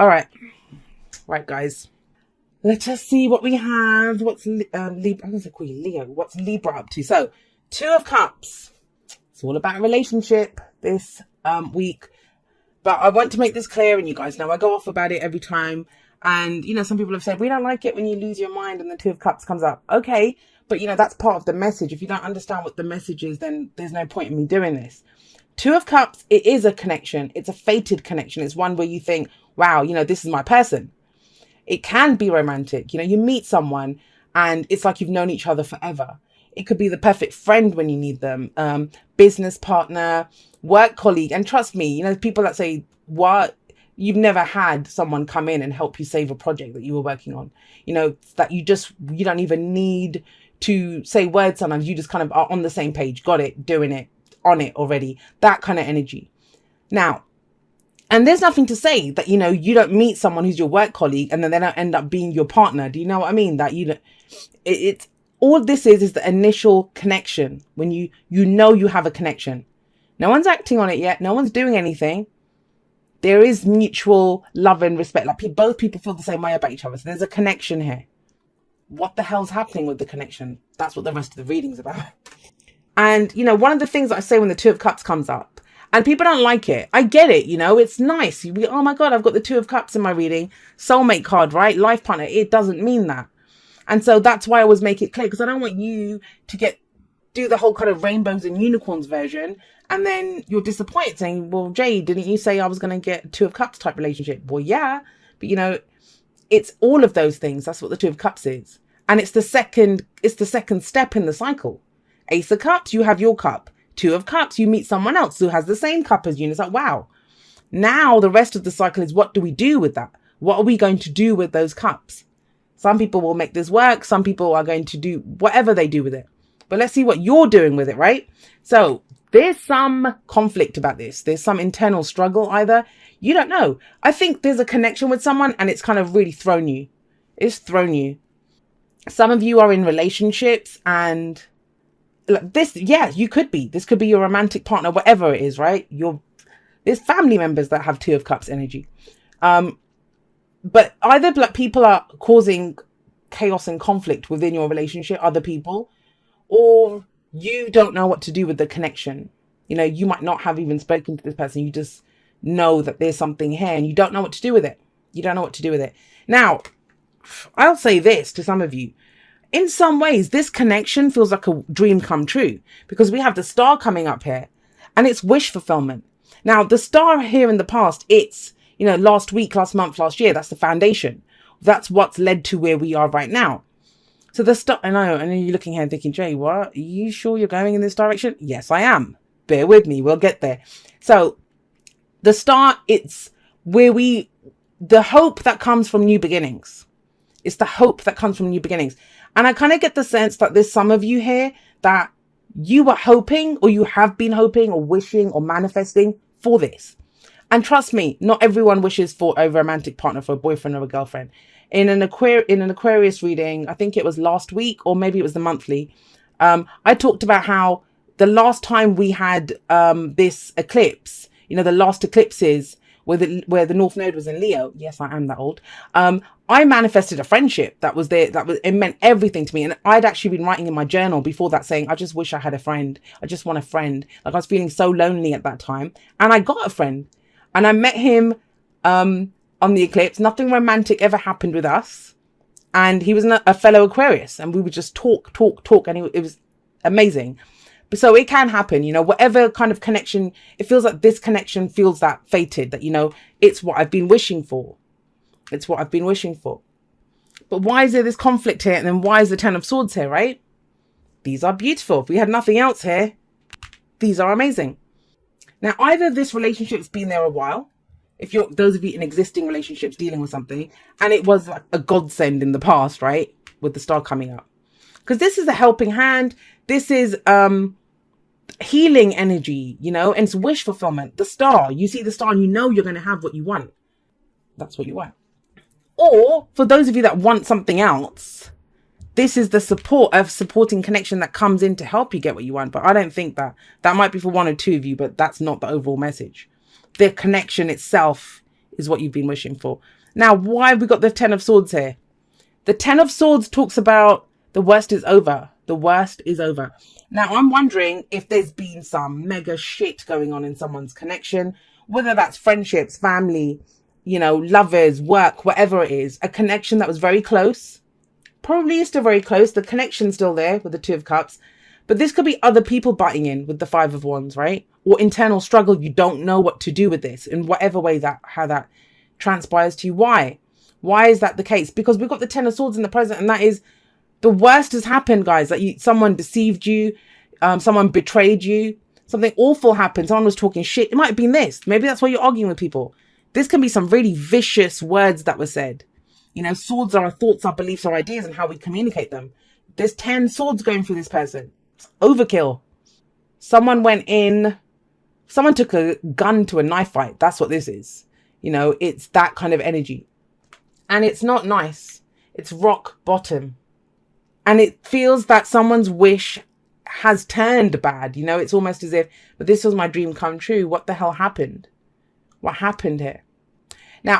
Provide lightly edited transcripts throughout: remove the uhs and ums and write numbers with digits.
All right. Right, guys. Let us see what we have. What's Libra? I'm going to call you Leo. What's Libra up to? So, Two of Cups. It's all about a relationship this week. But I want to make this clear, and you guys know I go off about it every time. And, you know, some people have said, we don't like it when you lose your mind and the Two of Cups comes up. Okay, but, you know, that's part of the message. If you don't understand what the message is, then there's no point in me doing this. Two of Cups, it is a connection. It's a fated connection. It's one where you think, wow, you know, this is my person. It can be romantic. You know, you meet someone and it's like you've known each other forever. It could be the perfect friend when you need them, business partner, work colleague. And trust me, you know, people that say, what? You've never had someone come in and help you save a project that you were working on. You know, that you don't even need to say words sometimes. You just kind of are on the same page, got it, doing it, on it already. That kind of energy. Now, and there's nothing to say that, you know, you don't meet someone who's your work colleague and then they don't end up being your partner. Do you know what I mean? That you don't, it's all this is the initial connection when you know you have a connection. No one's acting on it yet. No one's doing anything. There is mutual love and respect. Like both people feel the same way about each other. So there's a connection here. What the hell's happening with the connection? That's what the rest of the reading's about. And, you know, one of the things that I say when the Two of Cups comes up, and people don't like it. I get it, you know, it's nice. Oh my God, I've got the Two of Cups in my reading. Soulmate card, right? Life partner. It doesn't mean that. And so that's why I always make it clear, because I don't want you to do the whole kind of rainbows and unicorns version. And then you're disappointed saying, well, Jay, didn't you say I was going to get Two of Cups type relationship? Well, yeah, but you know, it's all of those things. That's what the Two of Cups is. And it's the second step in the cycle. Ace of Cups, you have your cup. Two of Cups, you meet someone else who has the same cup as you. And it's like, wow. Now the rest of the cycle is, what do we do with that? What are we going to do with those cups? Some people will make this work. Some people are going to do whatever they do with it. But let's see what you're doing with it, right? So there's some conflict about this. There's some internal struggle either. You don't know. I think there's a connection with someone and it's kind of really thrown you. It's thrown you. Some of you are in relationships and this, yeah, you could be. This could be your romantic partner, whatever it is, right? There's family members that have Two of Cups energy. But either like people are causing chaos and conflict within your relationship, other people, or you don't know what to do with the connection. You know, you might not have even spoken to this person. You just know that there's something here and you don't know what to do with it. You don't know what to do with it. Now, I'll say this to some of you. In some ways, this connection feels like a dream come true because we have the star coming up here and it's wish fulfillment. Now, the star here in the past, it's, you know, last week, last month, last year, that's the foundation. That's what's led to where we are right now. So the star, I know you're looking here and thinking, Jay, what? Are you sure you're going in this direction? Yes, I am. Bear with me. We'll get there. So the star, it's where the hope that comes from new beginnings. It's the hope that comes from new beginnings. And I kind of get the sense that there's some of you here that you were hoping or you have been hoping or wishing or manifesting for this. And trust me, not everyone wishes for a romantic partner, for a boyfriend or a girlfriend. In an Aquarius reading, I think it was last week or maybe it was the monthly, I talked about how the last time we had this eclipse, you know, the last eclipses where the North Node was in Leo. Yes, I am that old. I manifested a friendship that was there. It meant everything to me. And I'd actually been writing in my journal before that saying, I just wish I had a friend. I just want a friend. Like I was feeling so lonely at that time. And I got a friend. And I met him on the eclipse. Nothing romantic ever happened with us. And he was a fellow Aquarius. And we would just talk. And it was amazing. But so it can happen, you know, whatever kind of connection. It feels like this connection feels that fated, that, you know, it's what I've been wishing for. It's what I've been wishing for. But why is there this conflict here? And then why is the Ten of Swords here, right? These are beautiful. If we had nothing else here, these are amazing. Now, either this relationship's been there a while, if you're those of you in existing relationships dealing with something, and it was like a godsend in the past, right? With the star coming up. Because this is a helping hand. This is healing energy, you know, and it's wish fulfillment. The star, you see the star and you know you're going to have what you want. That's what you want. Or for those of you that want something else, this is the supporting connection that comes in to help you get what you want. But I don't think that might be for one or two of you, but that's not the overall message. The connection itself is what you've been wishing for. Now, why have we got the 10 of Swords here? The 10 of Swords talks about the worst is over. The worst is over. Now, I'm wondering if there's been some mega shit going on in someone's connection, whether that's friendships, family, you know, lovers, work, whatever it is, a connection that was very close. Probably is still very close. The connection's still there with the 2 of Cups. But this could be other people butting in with the 5 of Wands, right? Or internal struggle. You don't know what to do with this in whatever way how that transpires to you. Why? Why is that the case? Because we've got the 10 of Swords in the present, and that is the worst has happened, guys. That someone deceived you, someone betrayed you, something awful happened. Someone was talking shit. It might have been this. Maybe that's why you're arguing with people. This can be some really vicious words that were said. You know, swords are our thoughts, our beliefs, our ideas, and how we communicate them. There's 10 swords going through this person. It's overkill. Someone took a gun to a knife fight. That's what this is. You know, it's that kind of energy. And it's not nice. It's rock bottom. And it feels that someone's wish has turned bad. You know, it's almost as if, but this was my dream come true. What the hell happened? What happened here? Now,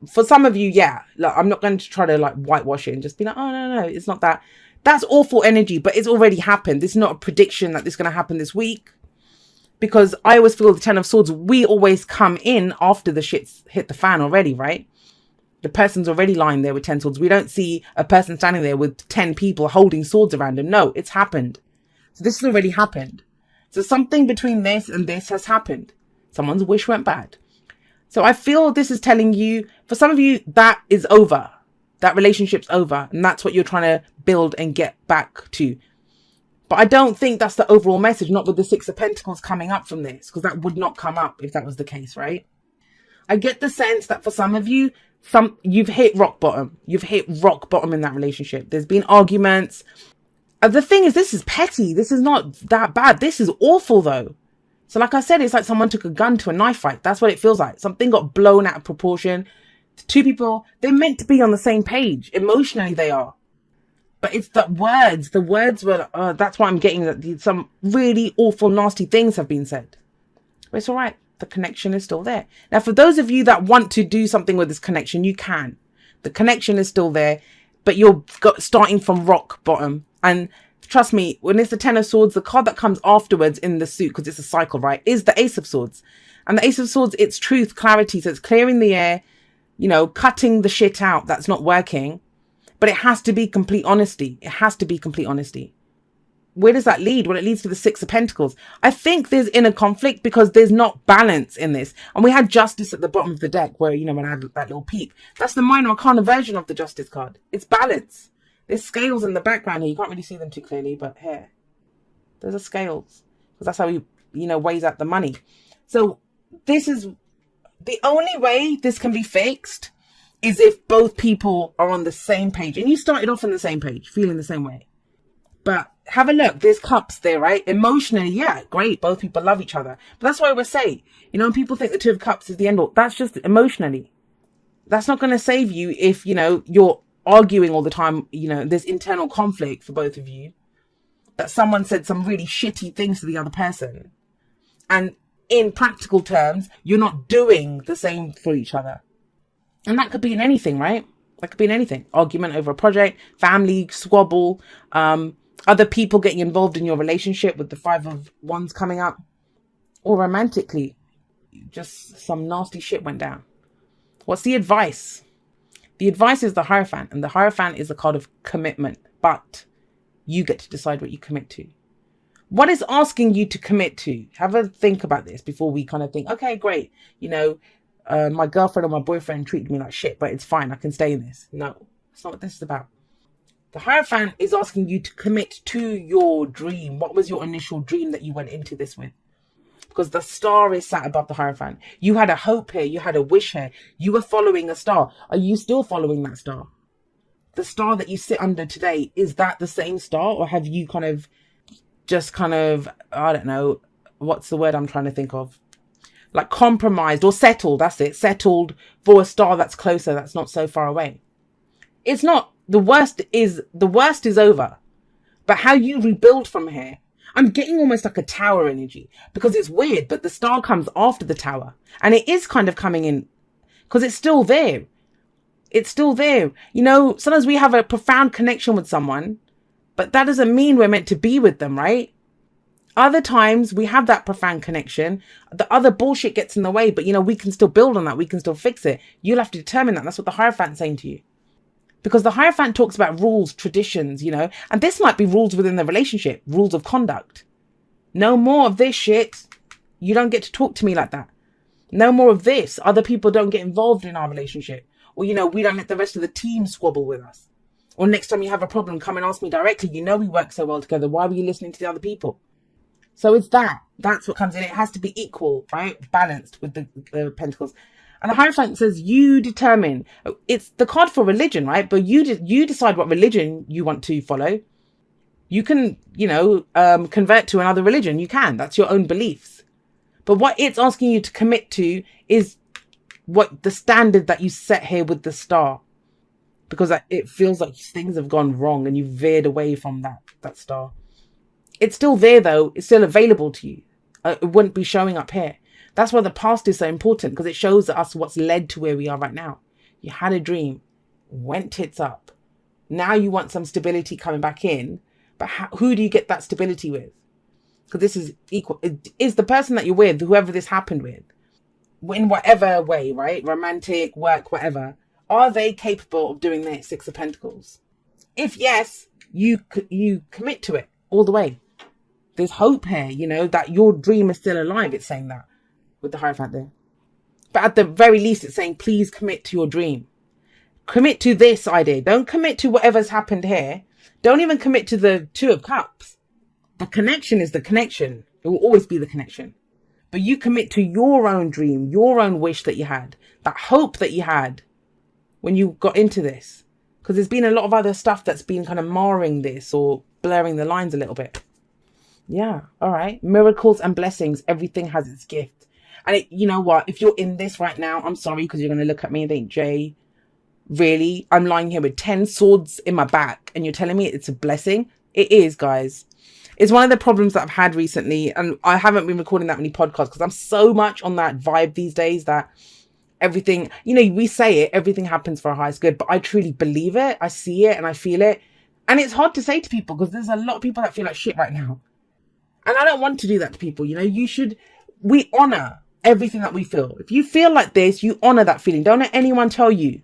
for some of you, yeah, look, I'm not going to try to like whitewash it and just be like, oh, no, it's not that. That's awful energy, but it's already happened. This is not a prediction that this is going to happen this week. Because I always feel the 10 of Swords, we always come in after the shit's hit the fan already, right? The person's already lying there with 10 swords. We don't see a person standing there with 10 people holding swords around him. No, it's happened. So this has already happened. So something between this and this has happened. Someone's wish went bad. So I feel this is telling you, for some of you, that is over. That relationship's over. And that's what you're trying to build and get back to. But I don't think that's the overall message, not with the 6 of Pentacles coming up from this, because that would not come up if that was the case, right? I get the sense that for some of you, you've hit rock bottom. You've hit rock bottom in that relationship. There's been arguments. The thing is, this is petty. This is not that bad. This is awful, though. So like I said, it's like someone took a gun to a knife fight. That's what it feels like. Something got blown out of proportion. 2 people, they're meant to be on the same page. Emotionally, they are. But it's the words were, that's why I'm getting that some really awful, nasty things have been said. But it's all right. The connection is still there. Now, for those of you that want to do something with this connection, you can. The connection is still there, but you're starting from rock bottom. And trust me, when it's the 10 of Swords, the card that comes afterwards in the suit, because it's a cycle, right, is the Ace of Swords. And the Ace of Swords, it's truth, clarity. So it's clearing the air, you know, cutting the shit out that's not working. But it has to be complete honesty. It has to be complete honesty. Where does that lead? Well, it leads to the 6 of Pentacles. I think there's inner conflict because there's not balance in this. And we had Justice at the bottom of the deck where, you know, when I had that little peep. That's the minor arcana version of the Justice card. It's balance. There's scales in the background here. You can't really see them too clearly, but here. There's a scales. Because that's how he, you know, weighs out the money. So this is the only way this can be fixed is if both people are on the same page. And you started off on the same page, feeling the same way. But have a look. There's cups there, right? Emotionally, yeah, great. Both people love each other. But that's why I would say, you know, when people think the 2 of Cups is the end all, that's just emotionally. That's not going to save you if, you know, you're arguing all the time. You know, there's internal conflict for both of you. That someone said some really shitty things to the other person. And in practical terms, you're not doing the same for each other. And that could be in anything, right? That could be in anything. Argument over a project, family, squabble, other people getting involved in your relationship with the 5 of Wands coming up. Or romantically, just some nasty shit went down. What's the advice? The advice is the Hierophant. And the Hierophant is a card of commitment. But you get to decide what you commit to. What is asking you to commit to? Have a think about this before we kind of think, okay, great. You know, my girlfriend or my boyfriend treated me like shit, but it's fine. I can stay in this. No, that's not what this is about. The Hierophant is asking you to commit to your dream. What was your initial dream that you went into this with? Because the star is sat above the Hierophant. You had a hope here. You had a wish here. You were following a star. Are you still following that star? The star that you sit under today, is that the same star? Or have you kind of, I don't know, what's the word I'm trying to think of? Like compromised or settled, that's it. Settled for a star that's closer, that's not so far away. It's not, the worst is over. But how you rebuild from here, I'm getting almost like a tower energy. Because it's weird, but the star comes after the tower. And it is kind of coming in because it's still there. It's still there. You know, sometimes we have a profound connection with someone, but that doesn't mean we're meant to be with them, right? Other times we have that profound connection. The other bullshit gets in the way, but you know, we can still build on that. We can still fix it. You'll have to determine that. That's what the Hierophant's saying to you. Because the Hierophant talks about rules, traditions, you know, and this might be rules within the relationship, rules of conduct. No more of this shit. You don't get to talk to me like that. No more of this. Other people don't get involved in our relationship. Or, you know, we don't let the rest of the team squabble with us. Or next time you have a problem, come and ask me directly. You know we work so well together. Why were you listening to the other people? So it's that. That's what comes in. It has to be equal, right? Balanced with the Pentacles. And the Hierophant says you determine. It's the card for religion, right? But you decide what religion you want to follow. You can, you know, convert to another religion. You can. That's your own beliefs. But what it's asking you to commit to is what the standard that you set here with the star. Because it feels like things have gone wrong and you veered away from that star. It's still there, though. It's still available to you. It wouldn't be showing up here. That's why the past is so important, because it shows us what's led to where we are right now. You had a dream, went tits up. Now you want some stability coming back in. But who do you get that stability with? Because this is equal. Is the person that you're with, whoever this happened with, in whatever way, right? Romantic, work, whatever. Are they capable of doing their Six of Pentacles? If yes, you commit to it all the way. There's hope here, you know, that your dream is still alive. It's saying that with the Hierophant there. But at the very least, it's saying, please commit to your dream. Commit to this idea. Don't commit to whatever's happened here. Don't even commit to the Two of Cups. The connection is the connection. It will always be the connection. But you commit to your own dream, your own wish that you had, that hope that you had when you got into this. Because there's been a lot of other stuff that's been kind of marring this or blurring the lines a little bit. Yeah, all right. Miracles and blessings. Everything has its gift. And you know what? If you're in this right now, I'm sorry, because you're going to look at me and think, Jay, really? I'm lying here with 10 swords in my back and you're telling me it's a blessing? It is, guys. It's one of the problems that I've had recently. And I haven't been recording that many podcasts because I'm so much on that vibe these days that everything, you know, we say it, everything happens for our highest good, but I truly believe it. I see it and I feel it. And it's hard to say to people because there's a lot of people that feel like shit right now. And I don't want to do that to people. You know, we honor everything that we feel. If you feel like this, you honor that feeling. Don't let anyone tell you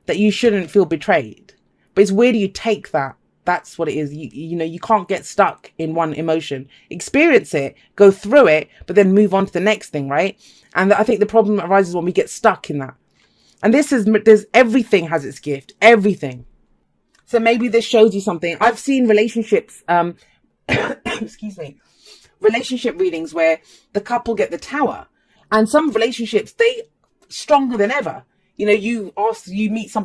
that you shouldn't feel betrayed. But it's where do you take that? That's what it is. You know, you can't get stuck in one emotion. Experience it, go through it, but then move on to the next thing, right? And I think the problem arises when we get stuck in that. And there's everything has its gift. Everything. So maybe this shows you something. I've seen relationships, excuse me, relationship readings where the couple get the Tower. And some relationships, they stronger than ever. You know, you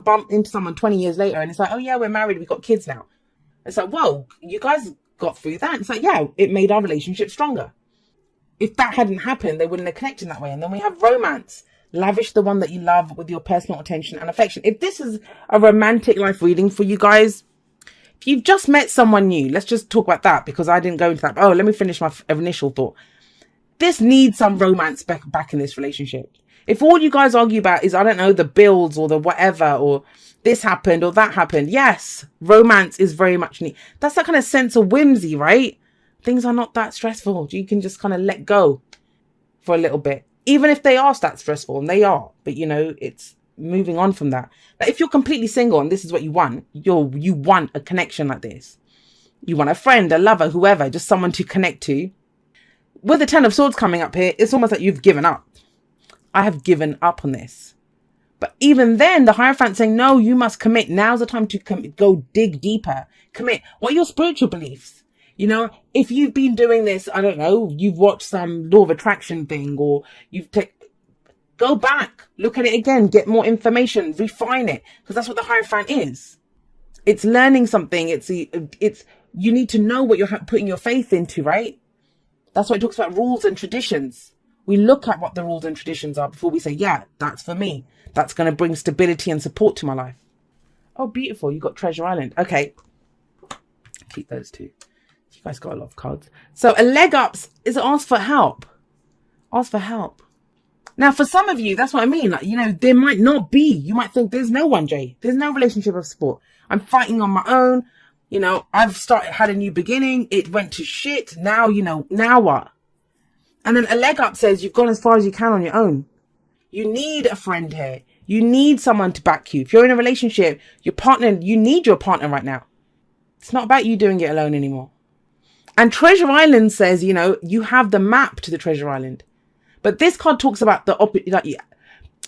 bump into someone 20 years later and it's like, oh yeah, we're married, we've got kids now. It's like, whoa, you guys got through that. It's like, yeah, it made our relationship stronger. If that hadn't happened, they wouldn't have connected that way. And then we have romance. Lavish the one that you love with your personal attention and affection. If this is a romantic life reading for you guys, if you've just met someone new, let's just talk about that because I didn't go into that. Oh, let me finish my initial thought. This needs some romance back in this relationship. If all you guys argue about is, I don't know, the bills or the whatever, or this happened or that happened. Yes, romance is very much neat. That's that kind of sense of whimsy, right? Things are not that stressful. You can just kind of let go for a little bit. Even if they are that stressful, and they are. But, you know, it's moving on from that. But if you're completely single and this is what you want, you want a connection like this. You want a friend, a lover, whoever, just someone to connect to. With the Ten of Swords coming up here, it's almost like you've given up. I have given up on this. But even then, the Hierophant saying, no, you must commit. Now's the time to go dig deeper. Commit. What are your spiritual beliefs? You know, if you've been doing this, I don't know, you've watched some law of attraction thing, or go back, look at it again, get more information, refine it. Because that's what the Hierophant is. It's learning something. You need to know what you're putting your faith into, right? That's why it talks about rules and traditions. We look at what the rules and traditions are before we say, yeah, that's for me. That's going to bring stability and support to my life. Oh, beautiful. You got Treasure Island. Okay. Keep those two. You guys got a lot of cards. So a leg up is ask for help. Ask for help. Now, for some of you, that's what I mean. Like, you know, there might not be. You might think there's no one, Jay. There's no relationship of support. I'm fighting on my own. You know, had a new beginning. It went to shit. Now, you know, now what? And then a leg up says you've gone as far as you can on your own. You need a friend here. You need someone to back you. If you're in a relationship, your partner, you need your partner right now. It's not about you doing it alone anymore. And Treasure Island says, you know, you have the map to the Treasure Island. But this card talks about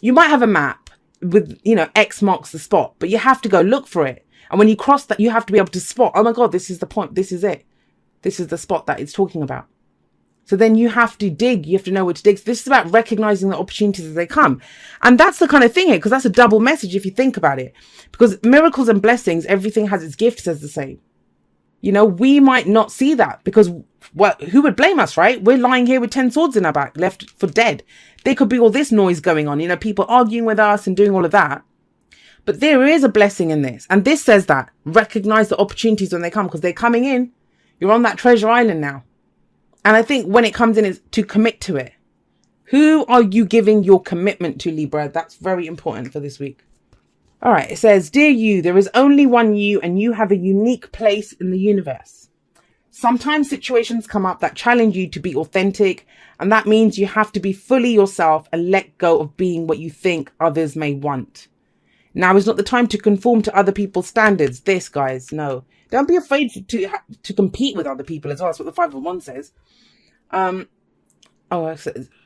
you might have a map with, you know, X marks the spot, but you have to go look for it. And when you cross that, you have to be able to spot, oh my God, this is the point. This is it. This is the spot that it's talking about. So then you have to dig. You have to know where to dig. So this is about recognizing the opportunities as they come. And that's the kind of thing here, because that's a double message if you think about it. Because miracles and blessings, everything has its gifts as the same. You know, we might not see that because, well, who would blame us, right? We're lying here with 10 swords in our back, left for dead. There could be all this noise going on, you know, people arguing with us and doing all of that. But there is a blessing in this. And this says that recognize the opportunities when they come, because they're coming in. You're on that treasure island now. And I think when it comes in is to commit to it. Who are you giving your commitment to, Libra? That's very important for this week. All right. It says, dear you, there is only one you and you have a unique place in the universe. Sometimes situations come up that challenge you to be authentic. And that means you have to be fully yourself and let go of being what you think others may want. Now is not the time to conform to other people's standards. This, guys, no. Don't be afraid to compete with other people as well. That's what the 5 of Wands says. What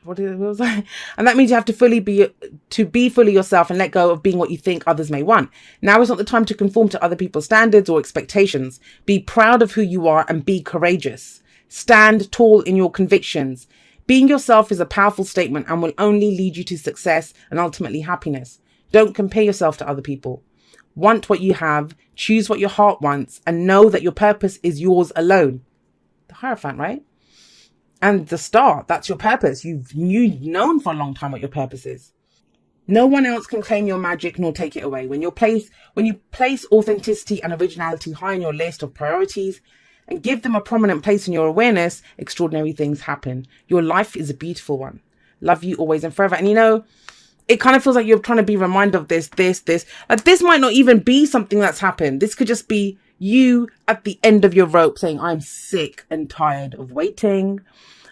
was that? And that means you have to be fully yourself and let go of being what you think others may want. Now is not the time to conform to other people's standards or expectations. Be proud of who you are and be courageous. Stand tall in your convictions. Being yourself is a powerful statement and will only lead you to success and ultimately happiness. Don't compare yourself to other people. Want what you have, choose what your heart wants, and know that your purpose is yours alone. The Hierophant, right? And the Star, that's your purpose. You've known for a long time what your purpose is. No one else can claim your magic nor take it away. When you place authenticity and originality high on your list of priorities and give them a prominent place in your awareness, extraordinary things happen. Your life is a beautiful one. Love you always and forever. And you know, it kind of feels like you're trying to be reminded of this. Like this might not even be something that's happened. This could just be you at the end of your rope saying, I'm sick and tired of waiting.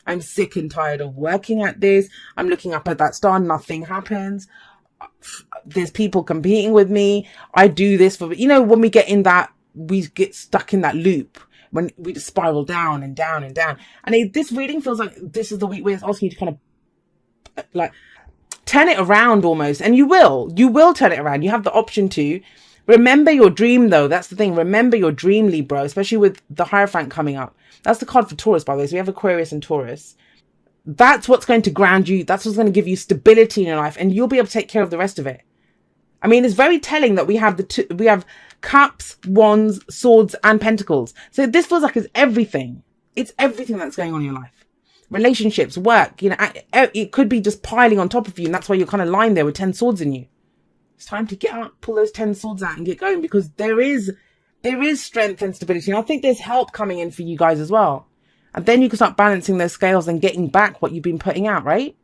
I'm sick and tired of working at this. I'm looking up at that star. Nothing happens. There's people competing with me. I do this for, you know, when we get stuck in that loop, when we just spiral down and down and down. And this reading feels like this is the week where it's asking you to kind of like turn it around almost. And you will turn it around. You have the option to. Remember your dream though. That's the thing. Remember your dream, Libra, especially with the Hierophant coming up. That's the card for Taurus, by the way. So we have Aquarius and Taurus. That's what's going to ground you. That's what's going to give you stability in your life. And you'll be able to take care of the rest of it. I mean, it's very telling that we have we have cups, wands, swords, and pentacles. So this feels like it's everything. It's everything that's going on in your life. Relationships, work, you know, it could be just piling on top of you. And that's why you're kind of lying there with 10 swords in you. It's time to get up, pull those 10 swords out and get going, because there is strength and stability. And I think there's help coming in for you guys as well. And then you can start balancing those scales and getting back what you've been putting out, right?